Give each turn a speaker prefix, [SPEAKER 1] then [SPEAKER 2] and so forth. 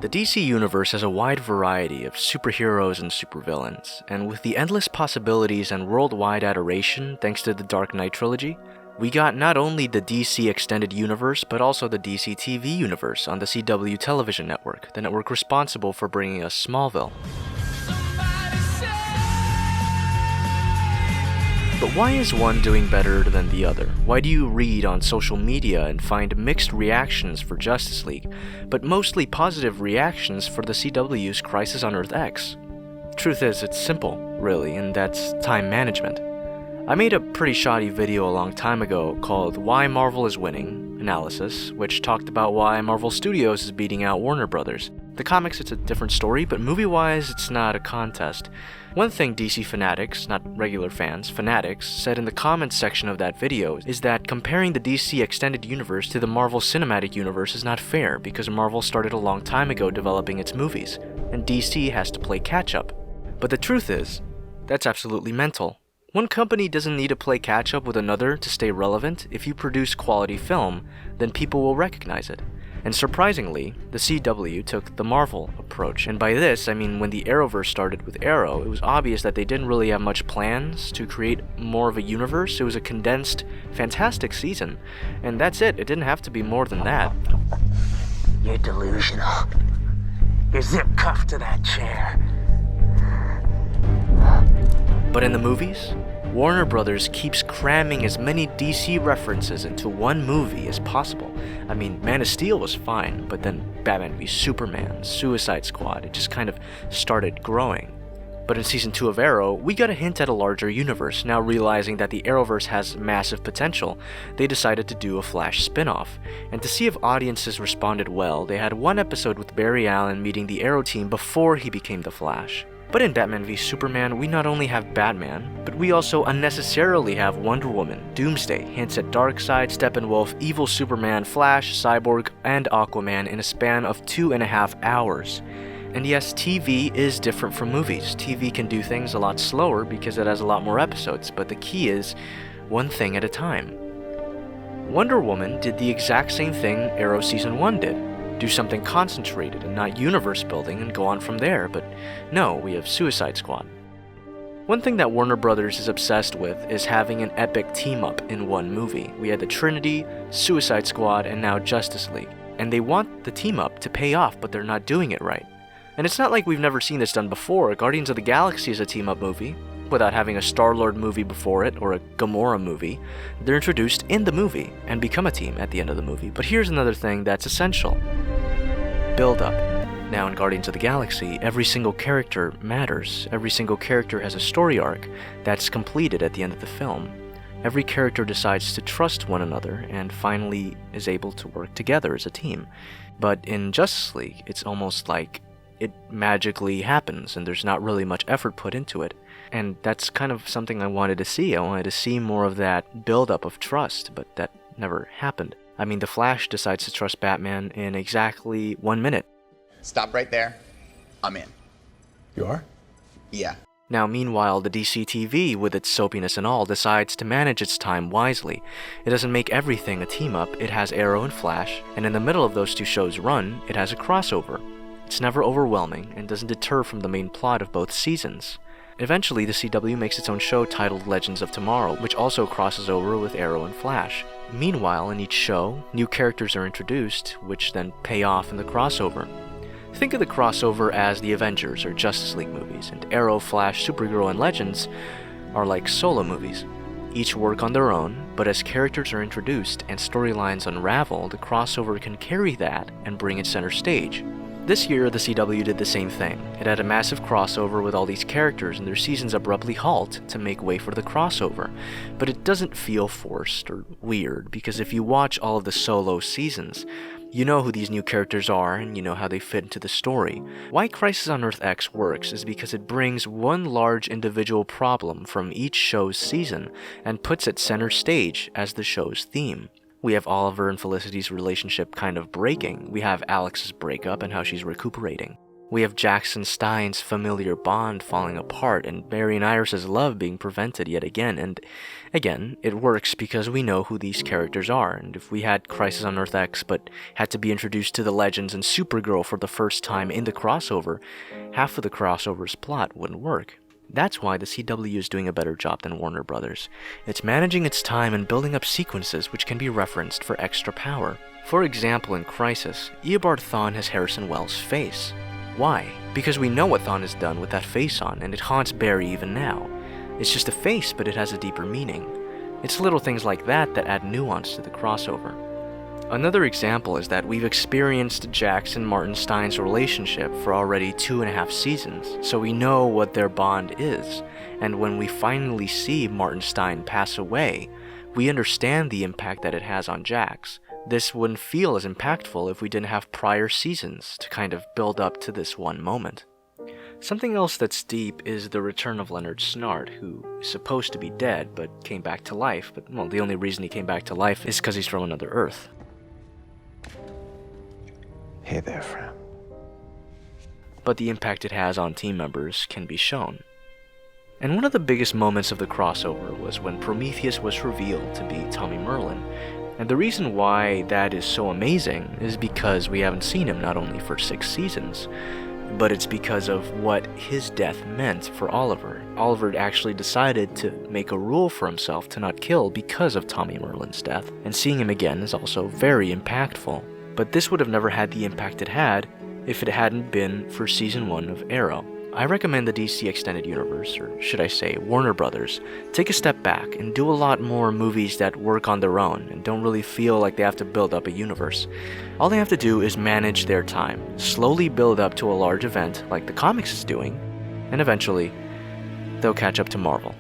[SPEAKER 1] The DC universe has a wide variety of superheroes and supervillains, and with the endless possibilities and worldwide adoration thanks to the Dark Knight trilogy, we got not only the DC Extended Universe, but also the DC TV universe on the CW television network, the network responsible for bringing us Smallville. But why is one doing better than the other? Why do you read on social media and find mixed reactions for Justice League, but mostly positive reactions for the CW's Crisis on Earth X? Truth is, it's simple, really, and that's time management. I made a pretty shoddy video a long time ago called Why Marvel is Winning Analysis, which talked about why Marvel Studios is beating out Warner Brothers. The comics, it's a different story, but movie-wise, it's not a contest. One thing DC fanatics, not regular fans, fanatics, said in the comments section of that video is that comparing the DC Extended Universe to the Marvel Cinematic Universe is not fair because Marvel started a long time ago developing its movies, and DC has to play catch-up. But the truth is, that's absolutely mental. One company doesn't need to play catch-up with another to stay relevant. If you produce quality film, then people will recognize it. And surprisingly, the CW took the Marvel approach, and by this I mean when the Arrowverse started with Arrow, it was obvious that they didn't really have much plans to create more of a universe. It was a condensed, fantastic season, and that's it. It didn't have to be more than that.
[SPEAKER 2] You're delusional. You're zip-cuffed to that chair.
[SPEAKER 1] But in the movies, Warner Brothers keeps cramming as many DC references into one movie as possible. I mean, Man of Steel was fine, but then Batman v Superman, Suicide Squad, it just kind of started growing. But in Season 2 of Arrow, we got a hint at a larger universe. Now realizing that the Arrowverse has massive potential, they decided to do a Flash spin-off. And to see if audiences responded well, they had one episode with Barry Allen meeting the Arrow team before he became the Flash. But in Batman v Superman, we not only have Batman, but we also unnecessarily have Wonder Woman, Doomsday, hints at Darkseid, Steppenwolf, Evil Superman, Flash, Cyborg, and Aquaman in a span of 2.5 hours. And yes, TV is different from movies. TV can do things a lot slower because it has a lot more episodes, but the key is one thing at a time. Wonder Woman did the exact same thing Arrow Season 1 did. Do something concentrated and not universe building and go on from there, but no, we have Suicide Squad. One thing that Warner Brothers is obsessed with is having an epic team-up in one movie. We had the Trinity, Suicide Squad, and now Justice League. And they want the team-up to pay off, but they're not doing it right. And it's not like we've never seen this done before. Guardians of the Galaxy is a team-up movie, without having a Star-Lord movie before it or a Gamora movie. They're introduced in the movie and become a team at the end of the movie. But here's another thing that's essential. Build up. Now in Guardians of the Galaxy, every single character matters. Every single character has a story arc that's completed at the end of the film. Every character decides to trust one another and finally is able to work together as a team. But in Justice League, it's almost like it magically happens and there's not really much effort put into it. And that's kind of something I wanted to see. I wanted to see more of that build-up of trust, but that never happened. I mean, the Flash decides to trust Batman in exactly 1 minute.
[SPEAKER 3] Stop right there. I'm in.
[SPEAKER 4] You are?
[SPEAKER 3] Yeah.
[SPEAKER 1] Now, meanwhile, the DC TV, with its soapiness and all, decides to manage its time wisely. It doesn't make everything a team-up. It has Arrow and Flash, and in the middle of those two shows' run, it has a crossover. It's never overwhelming and doesn't deter from the main plot of both seasons. Eventually, the CW makes its own show titled Legends of Tomorrow, which also crosses over with Arrow and Flash. Meanwhile, in each show, new characters are introduced, which then pay off in the crossover. Think of the crossover as the Avengers or Justice League movies, and Arrow, Flash, Supergirl, and Legends are like solo movies. Each work on their own, but as characters are introduced and storylines unravel, the crossover can carry that and bring it center stage. This year, the CW did the same thing. It had a massive crossover with all these characters and their seasons abruptly halt to make way for the crossover. But it doesn't feel forced or weird, because if you watch all of the solo seasons, you know who these new characters are and you know how they fit into the story. Why Crisis on Earth X works is because it brings one large individual problem from each show's season and puts it center stage as the show's theme. We have Oliver and Felicity's relationship kind of breaking. We have Alex's breakup and how she's recuperating. We have Jackson Stein's familiar bond falling apart and Barry and Iris's love being prevented yet again, and again, it works because we know who these characters are, and if we had Crisis on Earth X but had to be introduced to the Legends and Supergirl for the first time in the crossover, half of the crossover's plot wouldn't work. That's why the CW is doing a better job than Warner Brothers. It's managing its time and building up sequences which can be referenced for extra power. For example, in Crisis, Eobard Thawne has Harrison Wells' face. Why? Because we know what Thawne has done with that face on, and it haunts Barry even now. It's just a face, but it has a deeper meaning. It's little things like that that add nuance to the crossover. Another example is that we've experienced Jax and Martin Stein's relationship for already 2.5 seasons, so we know what their bond is, and when we finally see Martin Stein pass away, we understand the impact that it has on Jax. This wouldn't feel as impactful if we didn't have prior seasons to kind of build up to this one moment. Something else that's deep is the return of Leonard Snart, who is supposed to be dead but came back to life, but well, the only reason he came back to life is because he's from another Earth.
[SPEAKER 4] Hey there, friend.
[SPEAKER 1] But the impact it has on team members can be shown. And one of the biggest moments of the crossover was when Prometheus was revealed to be Tommy Merlin. And the reason why that is so amazing is because we haven't seen him not only for 6 seasons, but it's because of what his death meant for Oliver. Oliver actually decided to make a rule for himself to not kill because of Tommy Merlin's death, and seeing him again is also very impactful. But this would have never had the impact it had if it hadn't been for Season 1 of Arrow. I recommend the DC Extended Universe, or should I say Warner Brothers, take a step back and do a lot more movies that work on their own and don't really feel like they have to build up a universe. All they have to do is manage their time, slowly build up to a large event like the comics is doing, and eventually, they'll catch up to Marvel.